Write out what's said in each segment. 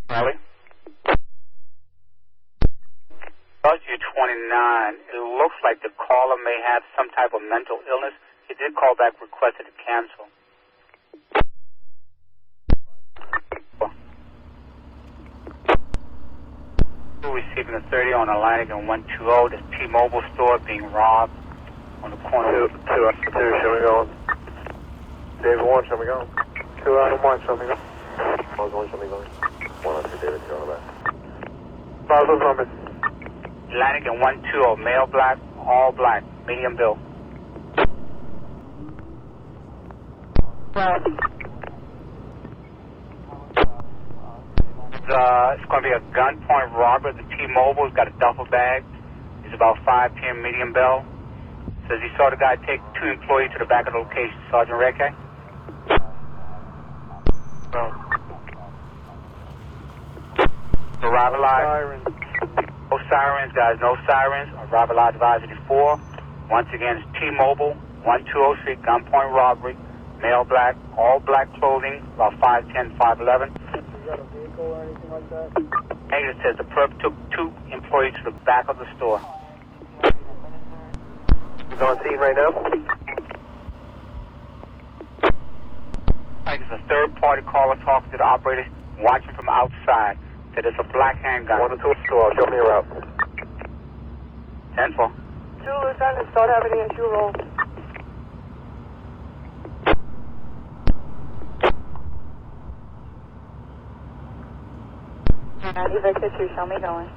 Charlie? Balhetchet 29, it looks like the caller may have some type of mental illness. He did call back, requested to cancel. Receiving a 30 on Atlantic and 120. This T-Mobile store being robbed on the corner. 2 out of 2, show me going. David 1, show me going. 2 out of 1, show me going. 1, show me going. 1 out of 2, David, show me back. 5 those numbers. Atlantic and 120, male black, all black, medium bill. It's going to be a gunpoint robbery. The T-Mobile's got a duffel bag. It's about 5 p.m. medium bell. Says he saw the guy take 2 employees to the back of the location. Sergeant Recke? No. Arrival live. Sirens. No sirens, guys. No sirens. Arrival live advisory 4. Once again, it's T-Mobile, 120 Street, gunpoint robbery. Male black, all black clothing, about 5'10", 5'11". Got a vehicle or anything like that? Negative says the perp took 2 employees to the back of the store. He's on scene right now? I think it's a third-party caller talking to the operator, watching from outside. Said it's a black handgun. 1 to 2 store, show me a route. 10-4. 2 lieutenants don't have any issue roll. Victor 2, show me going.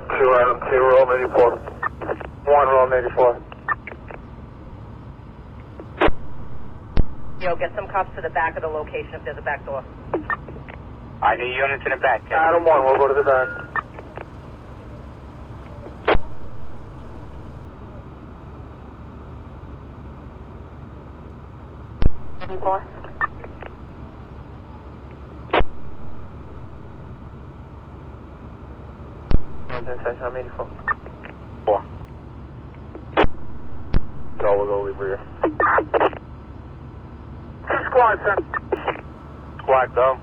Two Adam, 2 roll 84. 1 roll 84. Yo, get some cops to the back of the location if there's a back door. I need units in the back, Kevin. Adam 1, we'll go to the back. Four. I'm 84. 4. So we'll go over here. 2 squads, sir. Squad, go.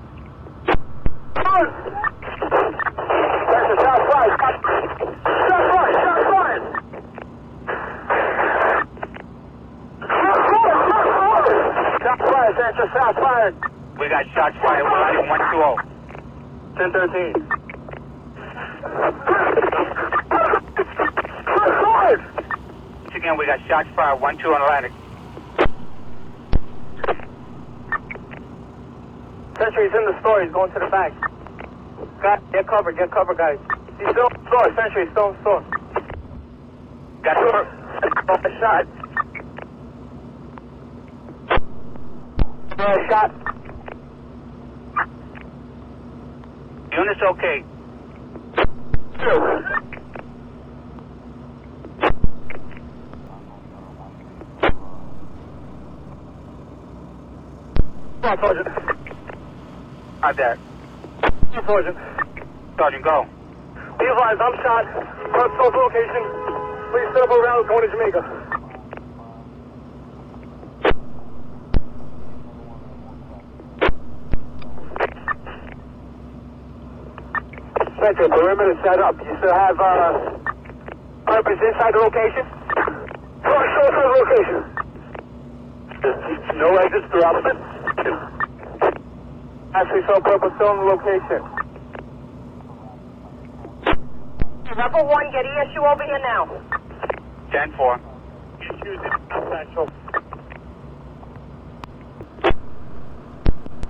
That's a shot fired. Shot fired, shot fired. Shot fired, that's a shot fired. We got shots fired. We're riding 120. 1013. Once again, we got shots fired. 1-2 on Atlantic. Sentry's in the store, he's going to the back. Guys, get cover, guys. He's still in the store, Sentry's still in the store. Got A shot. Shot. Units okay. 2. Come on, Sergeant. Out there. Sergeant. Sergeant, go. Be advised, I'm shot. Perp source location. Please set up a route going to Jamaica. Central, perimeter set up. You still have purpose inside the location? Show us the location. No exits through opposite. Actually, so purpose still in the location. Level 1, get ESU over here now. 10-4. Issues in Central.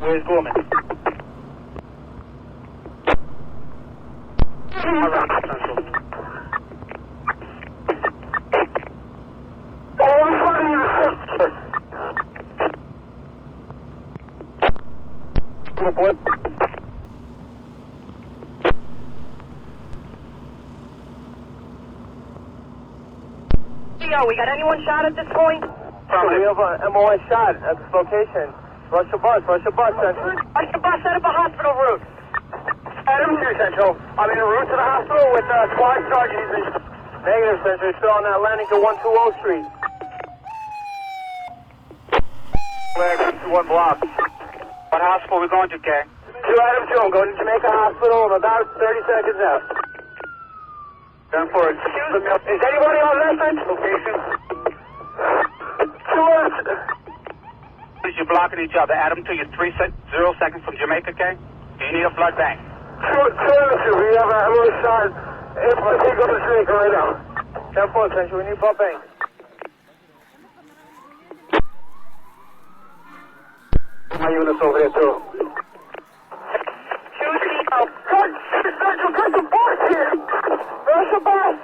Where's Gorman? Around Central. Report. Yo, we got anyone shot at this point? We have a MOS shot at this location. Rush your bus, Central. Rush the bus, set up a hospital route. Adam 2 Central. I'm en route to the hospital with squad sergeant. Negative, Central. Still on that landing to 120 Street. Exit to 1 block. What hospital are we going to, Kay? 2 Adam 2, I'm going to Jamaica Hospital. I'm about 30 seconds out. 10-4. Is anybody on reference? Location? 2 You're blocking each other. Adam 2, you're 0 seconds from Jamaica, Kay? Do you need a blood bank? 2 we have a little shot. If I take up the Jamaica right now. 10-4, Central, we need blood bank. My unit's over there, too. Cut the boss here! Rush the boss!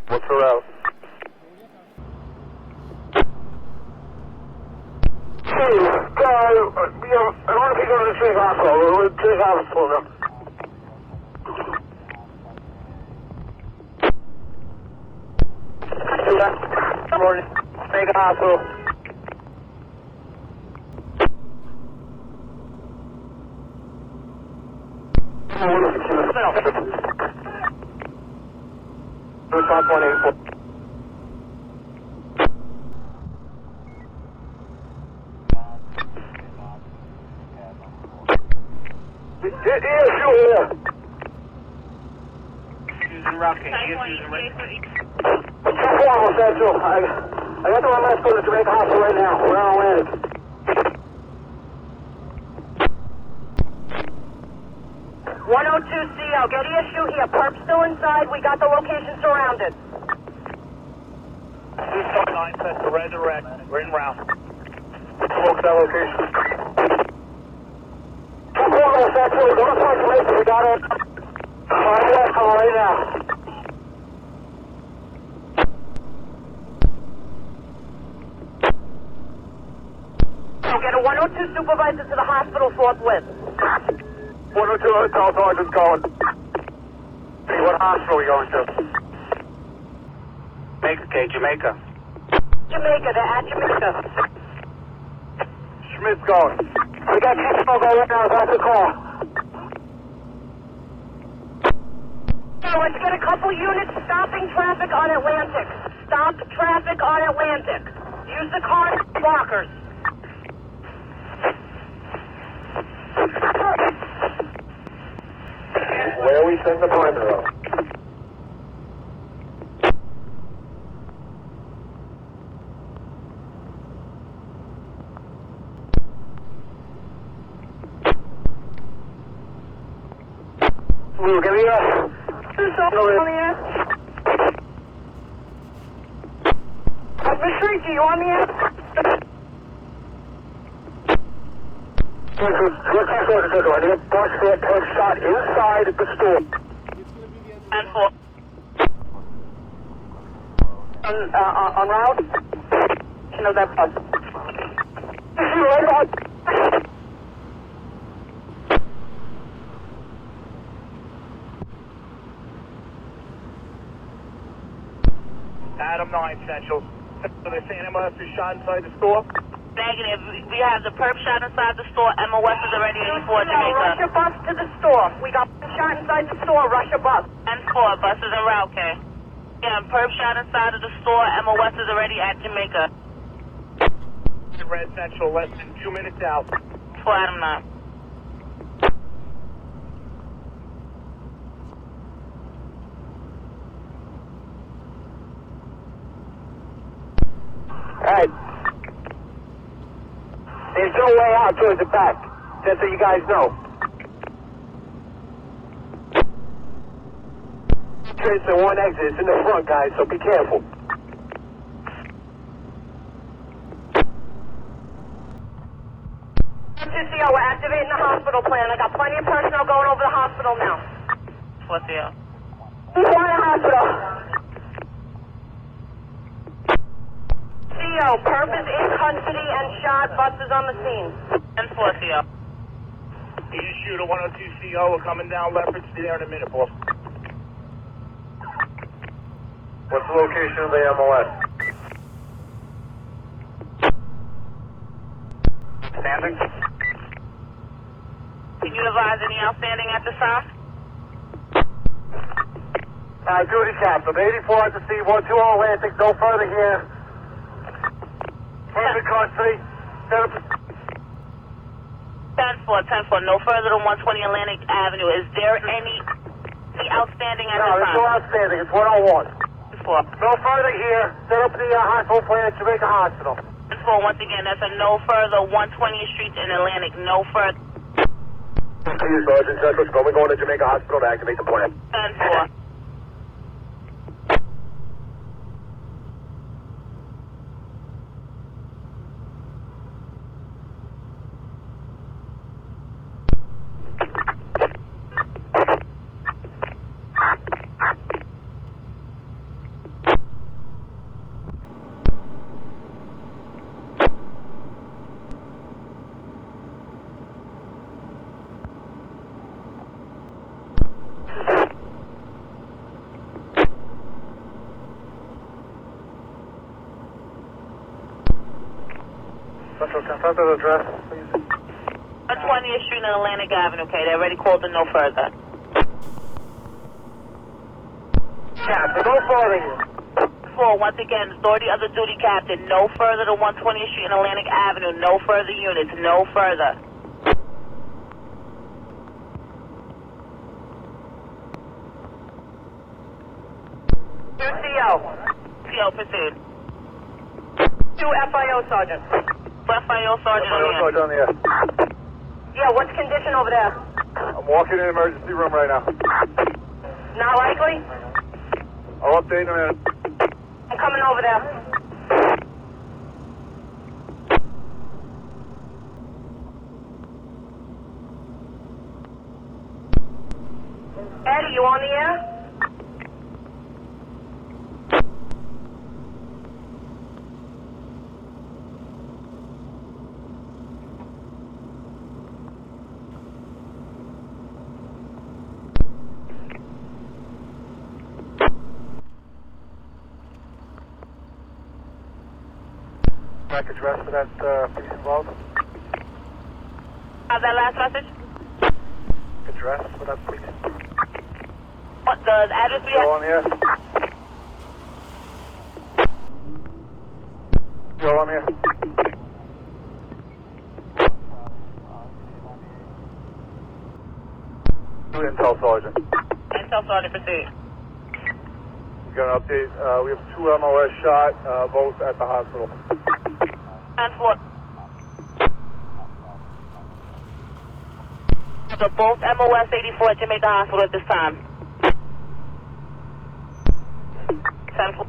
What's the route? I want to be going to the Tree Hospital. We're at Tree Hospital now. Morning. Make a hospital. Response 184. Central. I got the one last go to Jamaica Hospital right now. We're on Atlantic. CO, get issue here. Perp still inside. We got the location surrounded. 279 sets to redirect. We're in route. Smoke that location. 240 Central. Go to Park Lake. We got it. Right now. Get a 102 supervisor to the hospital forthwith. 102 Hotel Sergeant's calling. What hospital are we going to? Jamaica, Kay, Jamaica. Jamaica, they're at Jamaica. Schmidt's going. We got people going right now. That's the call. So let's get a couple units stopping traffic on Atlantic. Stop traffic on Atlantic. Use the car blockers. Where we send the perimeter up? We'll give you a... Mr. G, you on the air? I need a box for shot inside the store. And 4. En route? You know that bus. Adam 9 Central. So they're saying MOS is shot inside the store? Negative. We have the perp shot inside the store. MOS is already in for Jamaica. Rush a bus to the store. We got one shot inside the store. Rush a bus. And 4. Bus is en route, okay? Yeah, perp shot inside of the store. MOS is already at Jamaica. Red Central, less than 2 minutes out. 4 Adam 9. Alright. There's no way out towards the back, just so you guys know. There's the one exit. It's in the front, guys, so be careful. CO, we're activating the hospital plan. I got plenty of personnel going over the hospital now. 4 CO. Who's on the hospital? CO, perp is in custody and shot. Bus is on the scene. And 4 CO. Easy shooter 102 CO. We're coming down Lefford. Be there in a minute, boss. What's the location of the MOS? Standing. Can you advise any outstanding at this time? Duty captain, 84 at the sea, 120 Atlantic, no further here. Perfect country. 10-4, no further than 120 Atlantic Avenue. Is there any outstanding at No, this there's time? no outstanding. It's 101. 4. No further here. Set up the hospital plan at Jamaica Hospital. 10-4, once again, that's a no further 120th Street in Atlantic, no further. Sergeant Central, we're going to Jamaica Hospital to activate the plan. 10-4. Central, confirm the address, please. 120th Street and Atlantic Avenue, okay? They already called it no further. Captain, no further here. 4, once again, authority of the duty captain, no further than 120th Street and Atlantic Avenue, no further units, no further. CO. CO, proceed. 2 FIO, Sergeant. FIO Sergeant on the end. Sergeant on the air. Yeah, what's condition over there? I'm walking in the emergency room right now. Not likely? I'll update in a minute. I'm coming over there. Eddie, you on the air? Back address for that police involved? That last message? Address for that police? What, the address we Go have? on the air. Go on the air. Intel Sergeant. Intel Sergeant, proceed. We got an update. We have 2 MOS shot, both at the hospital. 10-4. So both MOS 84 at Jamaica Hospital at this time. 10-4.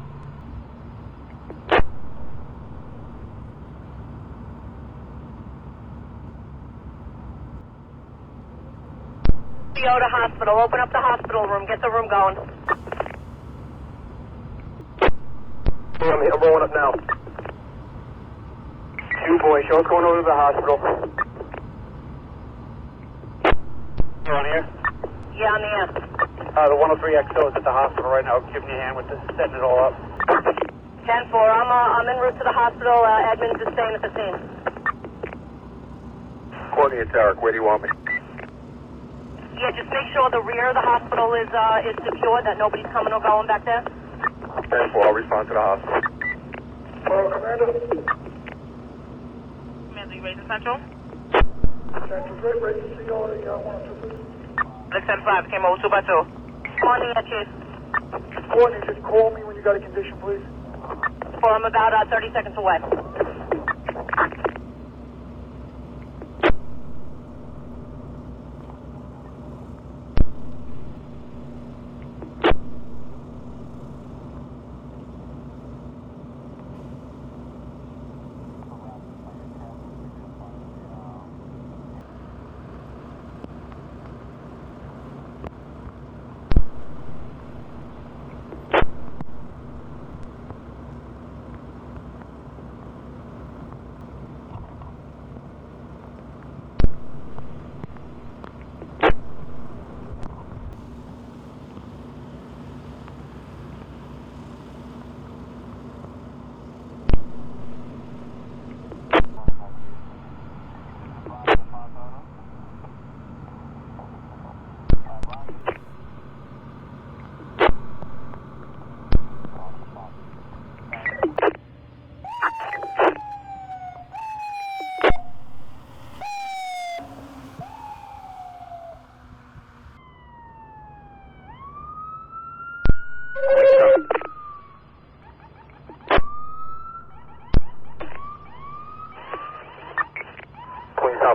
CO to hospital. Open up the hospital room. Get the room going. I'm rolling up now. 2 boys, show us going over to the hospital. You're on here? Yeah, on the air. The 103XO is at the hospital right now, giving you a hand with setting it all up. 10-4. I'm en route to the hospital. Edmonds is staying at the scene. Courtney and Tarek, where do you want me? Yeah, just make sure the rear of the hospital is secure, that nobody's coming or going back there. 10-4, I'll respond to the hospital. Commander. Commander, you ready to Central? Central, ready to see all the 102. Alex 10-5, came over 2 by 2. Come on the air, Chief. Courtney, just call me when you got a condition, please. Well, I'm about 30 seconds away.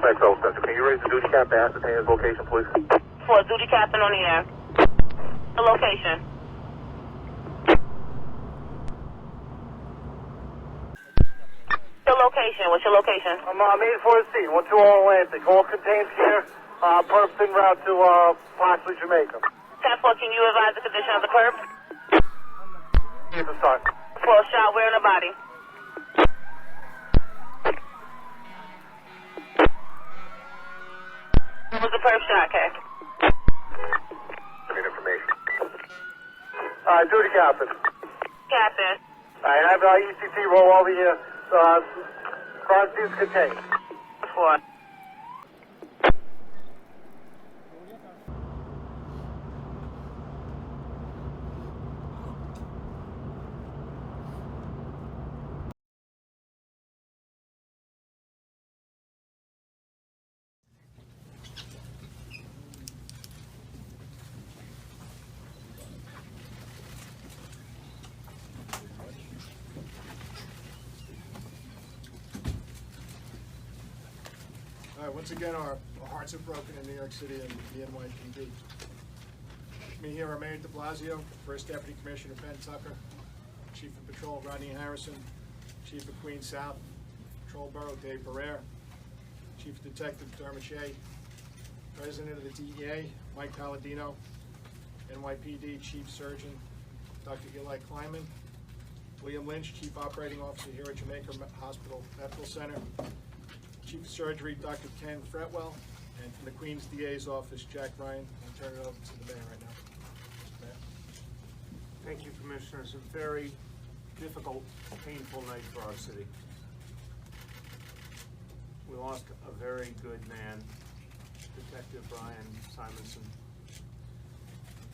Suspect call center. Can you raise the duty captain to ascertain his location, please? For duty captain on the air. The location. The location. What's your location? I'm 84C, 120 Atlantic. All contained here. Perps en route to possibly Jamaica. 10-4, can you advise the condition of the perp? Here's the start. 4 shot, where in the body? What was the perp shot, Kay? I need information. Duty captain. Captain. Alright, I have ECT roll all the crime scenes contained. 4. Once again, our hearts are broken in New York City and the NYPD. Me here are Mayor de Blasio, First Deputy Commissioner Ben Tucker, Chief of Patrol Rodney Harrison, Chief of Queens South Patrol Bureau Dave Barrere, Chief Detective Balhetchet, President of the DEA Mike Palladino, NYPD Chief Surgeon Dr. Eli Kleiman, William Lynch, Chief Operating Officer here at Jamaica Hospital Medical Center, Chief of Surgery, Dr. Ken Fretwell, and from the Queens DA's office, Jack Ryan. I'll turn it over to the mayor right now. Mayor. Thank you, Commissioners. A very difficult, painful night for our city. We lost a very good man, Detective Simonsen.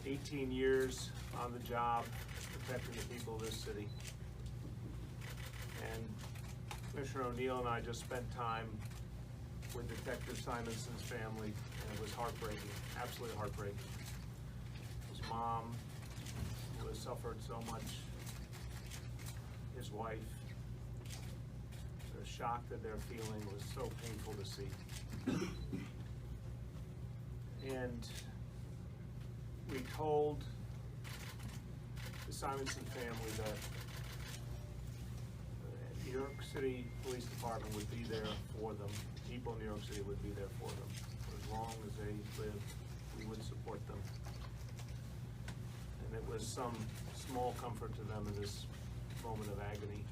18 years on the job, protecting the people of this city. And Commissioner O'Neill and I just spent time with Detective Simonsen's family, and it was heartbreaking, absolutely heartbreaking. His mom, who has suffered so much, his wife, the shock that they're feeling was so painful to see. And we told the Simonsen family that New York City Police Department would be there for them. People in New York City would be there for them. For as long as they lived, we would support them. And it was some small comfort to them in this moment of agony.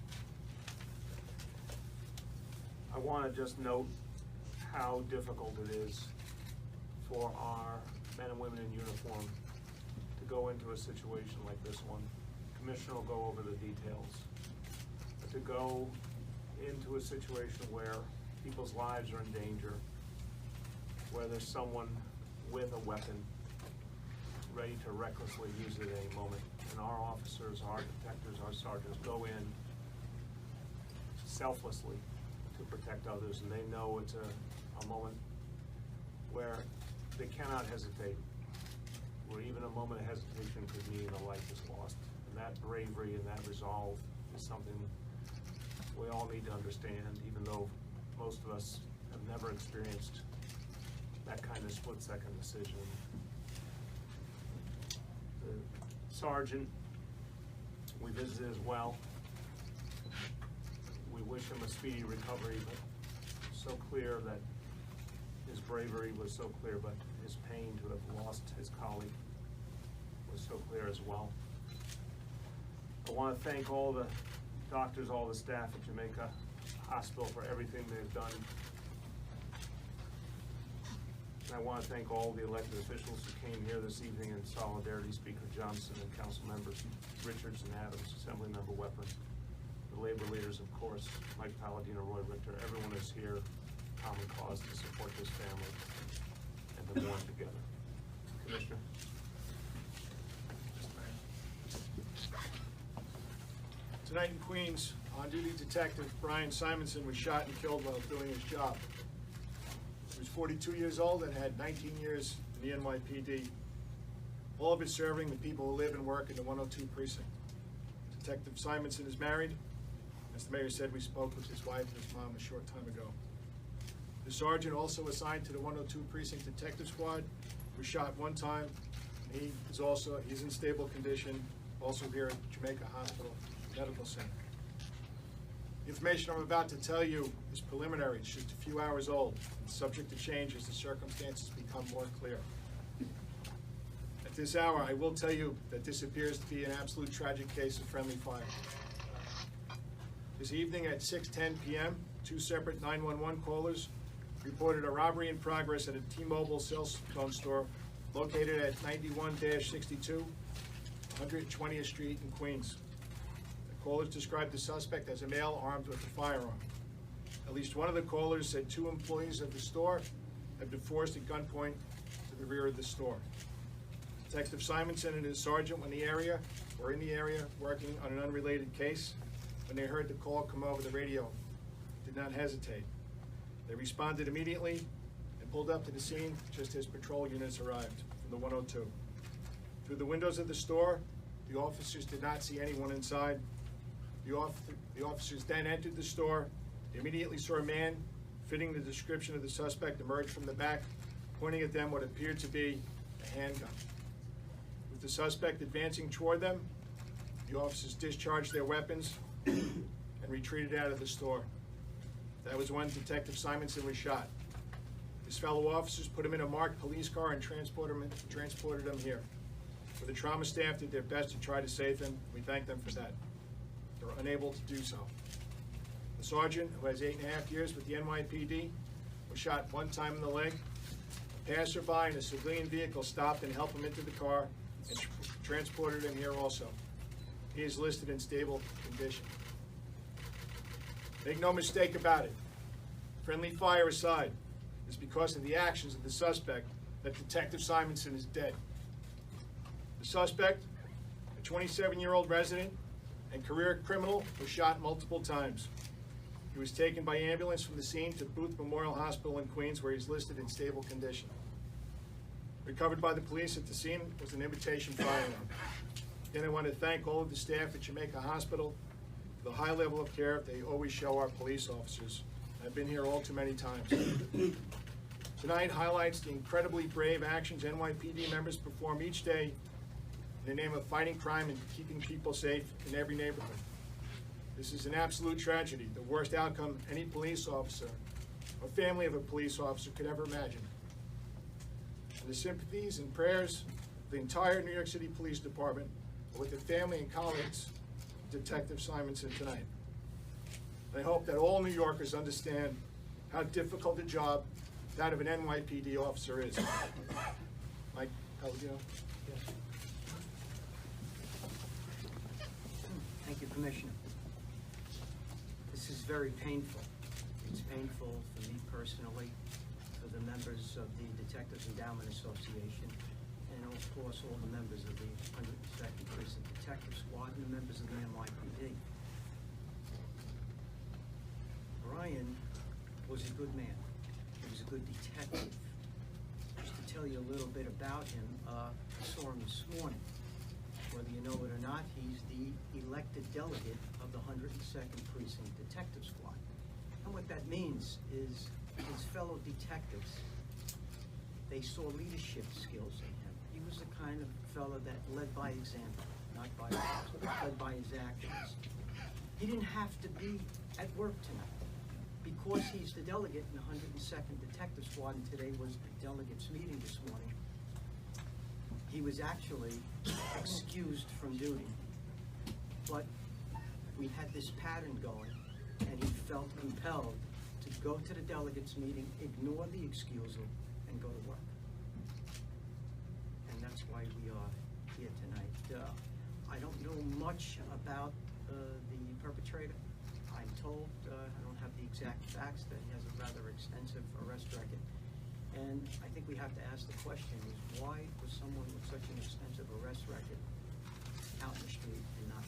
I want to just note how difficult it is for our men and women in uniform to go into a situation like this one. Commissioner will go over the details. To go into a situation where people's lives are in danger, where there's someone with a weapon ready to recklessly use it at any moment. And our officers, our detectives, our sergeants go in selflessly to protect others, and they know it's a moment where they cannot hesitate, where even a moment of hesitation could mean a life is lost. And that bravery and that resolve is something we all need to understand, even though most of us have never experienced that kind of split-second decision. The sergeant we visited as well. We wish him a speedy recovery, but so clear that his bravery was so clear, but his pain to have lost his colleague was so clear as well. I want to thank all the doctors, all the staff at Jamaica Hospital for everything they've done. And I want to thank all the elected officials who came here this evening in solidarity, Speaker Johnson and Council members Richards and Adams, Assembly Member Weapons, the labor leaders, of course, Mike Palladino, Roy Richter. Everyone is here, common cause, to support this family and to mourn together. Commissioner. Tonight in Queens, on-duty detective Brian Simonsen was shot and killed while doing his job. He was 42 years old and had 19 years in the NYPD, all of it serving the people who live and work in the 102 precinct. Detective Simonsen is married. As the mayor said, we spoke with his wife and his mom a short time ago. The sergeant, also assigned to the 102 Precinct Detective Squad, was shot one time. He's in stable condition, also here at Jamaica Hospital Medical Center. The information I'm about to tell you is preliminary. It's just a few hours old, and subject to change as the circumstances become more clear. At this hour, I will tell you that this appears to be an absolute tragic case of friendly fire. This evening at 6:10 p.m., two separate 911 callers reported a robbery in progress at a T-Mobile cell phone store located at 91-62, 120th Street in Queens. The callers described the suspect as a male armed with a firearm. At least one of the callers said two employees of the store had been forced at gunpoint to the rear of the store. Detective Simonsen and his sergeant were in the area working on an unrelated case. When they heard the call come over the radio, did not hesitate. They responded immediately and pulled up to the scene just as patrol units arrived from the 102. Through the windows of the store, the officers did not see anyone inside. The officers then entered the store. They immediately saw a man fitting the description of the suspect emerge from the back, pointing at them what appeared to be a handgun. With the suspect advancing toward them, the officers discharged their weapons and retreated out of the store. That was when Detective Simonsen was shot. His fellow officers put him in a marked police car and transported him here. Where the trauma staff did their best to try to save him. We thank them for that. They were unable to do so. The sergeant, who has 8.5 years with the NYPD, was shot one time in the leg. A passerby in a civilian vehicle stopped and helped him into the car and transported him here also. He is listed in stable condition. Make no mistake about it. Friendly fire aside, it's because of the actions of the suspect that Detective Simonsen is dead. The suspect, a 27-year-old resident and career criminal, was shot multiple times. He was taken by ambulance from the scene to Booth Memorial Hospital in Queens, where he's listed in stable condition. Recovered by the police at the scene was an imitation firearm. Again, I want to thank all of the staff at Jamaica Hospital for the high level of care they always show our police officers. I've been here all too many times. Tonight highlights the incredibly brave actions NYPD members perform each day in the name of fighting crime and keeping people safe in every neighborhood. This is an absolute tragedy, the worst outcome any police officer or family of a police officer could ever imagine. And the sympathies and prayers of the entire New York City Police Department are with the family and colleagues of Detective Simonsen tonight. And I hope that all New Yorkers understand how difficult a job that of an NYPD officer is. Mike, how would you know? Yes. Thank you, Commissioner. This is very painful. It's painful for me personally, for the members of the Detectives Endowment Association, and of course all the members of the 102nd Precinct Detective Squad and the members of the NYPD. Brian was a good man. He was a good detective. Just to tell you a little bit about him, I saw him this morning. Whether you know it or not, he's the elected delegate of the 102nd Precinct Detective Squad. And what that means is his fellow detectives, they saw leadership skills in him. He was the kind of fellow that led by example, not by words, but led by his actions. He didn't have to be at work tonight. Because he's the delegate in the 102nd Detective Squad, and today was the delegates meeting this morning, he was actually excused from duty. But we had this pattern going, and he felt compelled to go to the delegates meeting, ignore the excusal, and go to work. And that's why we are here tonight. I don't know much about the perpetrator. I'm told, I don't have the exact facts, that he has a rather extensive arrest record. And I think we have to ask the question is, why was someone with such an extensive arrest record out in the street and not